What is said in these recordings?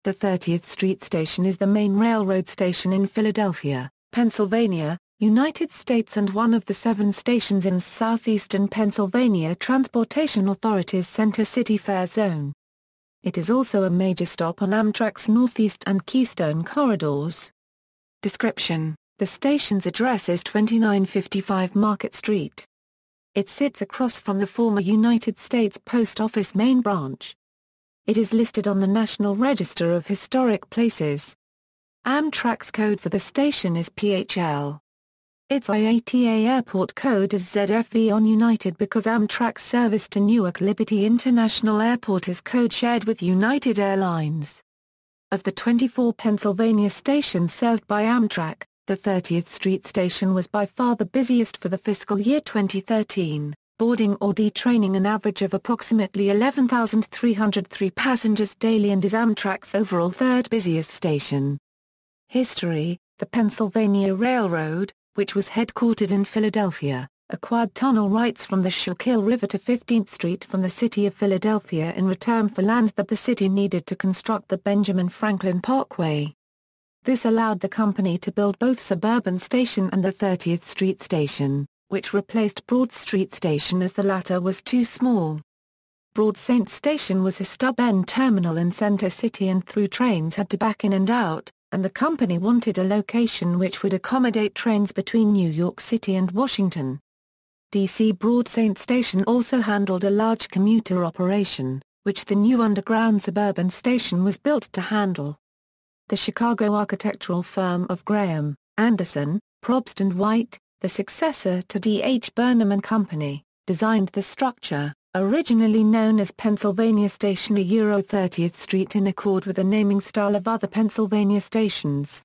The 30th Street Station is the main railroad station in Philadelphia, Pennsylvania, United States and one of the 7 stations in Southeastern Pennsylvania Transportation Authority's Center City Fair Zone. It is also a major stop on Amtrak's Northeast and Keystone corridors. Description: the station's address is 2955 Market Street. It sits across from the former United States Post Office main branch. It is listed on the National Register of Historic Places. Amtrak's code for the station is PHL. Its IATA airport code is ZFV on United because Amtrak's service to Newark Liberty International Airport is code shared with United Airlines. Of the 24 Pennsylvania stations served by Amtrak, the 30th Street Station was by far the busiest for the fiscal year 2013, boarding or detraining an average of approximately 11,303 passengers daily and is Amtrak's overall third busiest station. History: the Pennsylvania Railroad, which was headquartered in Philadelphia, acquired tunnel rights from the Schuylkill River to 15th Street from the city of Philadelphia in return for land that the city needed to construct the Benjamin Franklin Parkway. This allowed the company to build both Suburban Station and the 30th Street Station, which replaced Broad Street Station as the latter was too small. Broad St. Station was a stub-end terminal in Center City and through trains had to back in and out, and the company wanted a location which would accommodate trains between New York City and Washington. D.C. Broad St. Station also handled a large commuter operation, which the new underground Suburban Station was built to handle. The Chicago architectural firm of Graham, Anderson, Probst and White, the successor to D.H. Burnham & Company, designed the structure, originally known as Pennsylvania Station Euro 30th Street in accord with the naming style of other Pennsylvania stations.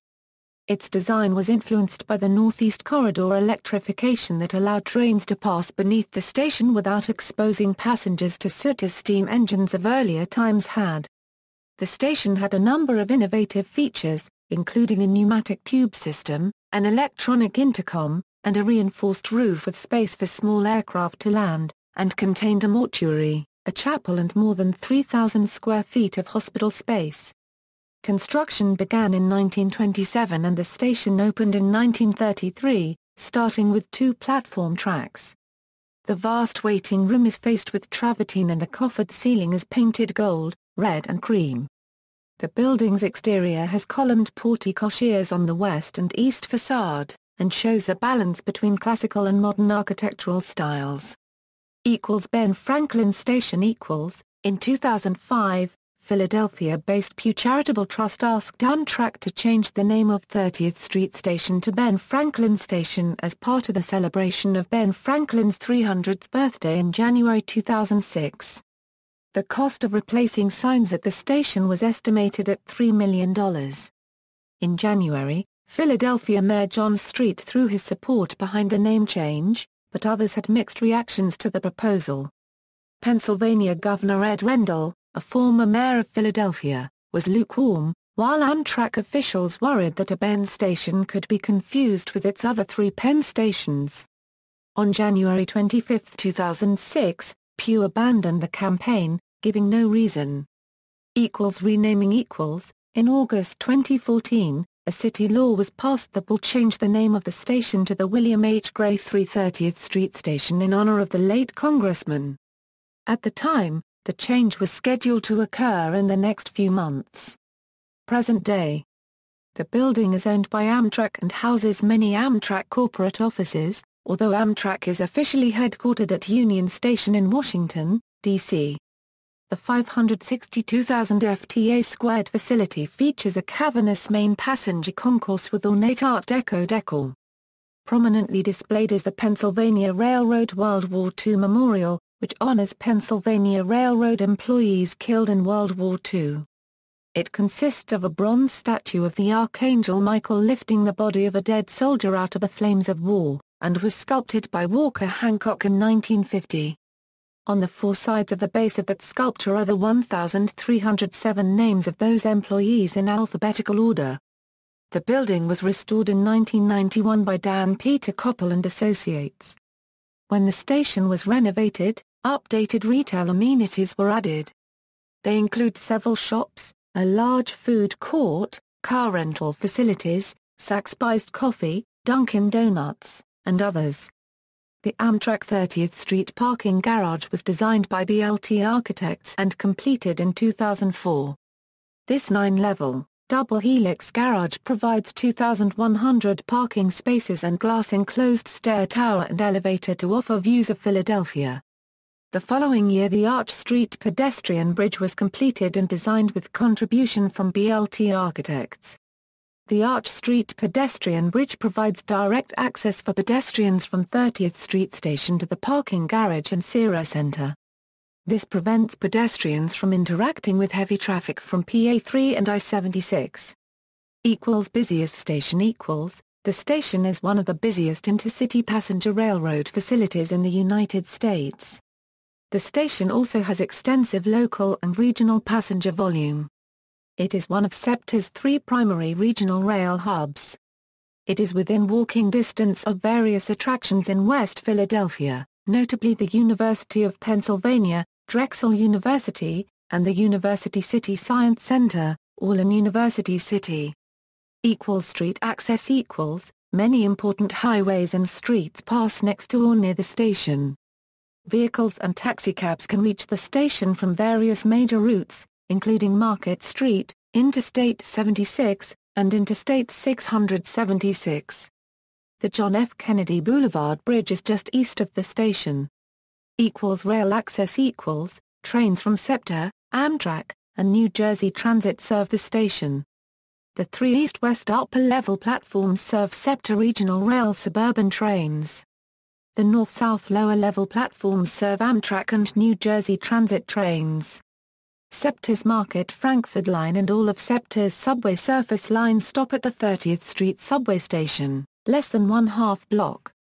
Its design was influenced by the Northeast Corridor electrification that allowed trains to pass beneath the station without exposing passengers to soot as steam engines of earlier times had. The station had a number of innovative features, including a pneumatic tube system, an electronic intercom, and a reinforced roof with space for small aircraft to land, and contained a mortuary, a chapel and more than 3,000 square feet of hospital space. Construction began in 1927 and the station opened in 1933, starting with 2 platform tracks. The vast waiting room is faced with travertine and the coffered ceiling is painted gold, red and cream. The building's exterior has columned porticocheres on the west and east facade, and shows a balance between classical and modern architectural styles. Ben Franklin Station In 2005, Philadelphia-based Pew Charitable Trust asked Amtrak to change the name of 30th Street Station to Ben Franklin Station as part of the celebration of Ben Franklin's 300th birthday in January 2006. The cost of replacing signs at the station was estimated at $3 million. In January, Philadelphia Mayor John Street threw his support behind the name change, but others had mixed reactions to the proposal. Pennsylvania Governor Ed Rendell, a former mayor of Philadelphia, was lukewarm, while Amtrak officials worried that a Ben station could be confused with its other 3 Penn stations. On January 25, 2006, Pew abandoned the campaign, giving no reason. Renaming In August 2014, a city law was passed that will change the name of the station to the William H. Gray 30th Street Station in honor of the late congressman. At the time, the change was scheduled to occur in the next few months. Present day. The building is owned by Amtrak and houses many Amtrak corporate offices, although Amtrak is officially headquartered at Union Station in Washington, D.C. The 562,000 FTA squared facility features a cavernous main passenger concourse with ornate Art Deco decor. Prominently displayed is the Pennsylvania Railroad World War II Memorial, which honors Pennsylvania Railroad employees killed in World War II. It consists of a bronze statue of the Archangel Michael lifting the body of a dead soldier out of the flames of war, and was sculpted by Walker Hancock in 1950. On the 4 sides of the base of that sculpture are the 1,307 names of those employees in alphabetical order. The building was restored in 1991 by Dan Peter Koppel and Associates. When the station was renovated, updated retail amenities were added. They include several shops, a large food court, car rental facilities, Saks-Spiced Coffee, Dunkin' Donuts, and others. The Amtrak 30th Street parking garage was designed by BLT Architects and completed in 2004. This 9-level, double helix garage provides 2,100 parking spaces and glass-enclosed stair tower and elevator to offer views of Philadelphia. The following year the Arch Street pedestrian bridge was completed and designed with contribution from BLT Architects. The Arch Street pedestrian bridge provides direct access for pedestrians from 30th Street Station to the parking garage and Cira Center. This prevents pedestrians from interacting with heavy traffic from PA3 and I-76. Busiest station the station is one of the busiest intercity passenger railroad facilities in the United States. The station also has extensive local and regional passenger volume. It is one of SEPTA's 3 primary regional rail hubs. It is within walking distance of various attractions in West Philadelphia, notably the University of Pennsylvania, Drexel University, and the University City Science Center, all in University City. Street access many important highways and streets pass next to or near the station. Vehicles and taxicabs can reach the station from various major routes, including Market Street, Interstate 76, and Interstate 676. The John F. Kennedy Boulevard Bridge is just east of the station. Rail access trains from SEPTA, Amtrak, and New Jersey Transit serve the station. The 3 east-west upper-level platforms serve SEPTA Regional Rail suburban trains. The north-south lower-level platforms serve Amtrak and New Jersey Transit trains. SEPTA's Market Frankford Line and all of SEPTA's subway surface lines stop at the 30th Street subway station, less than 1/2 block,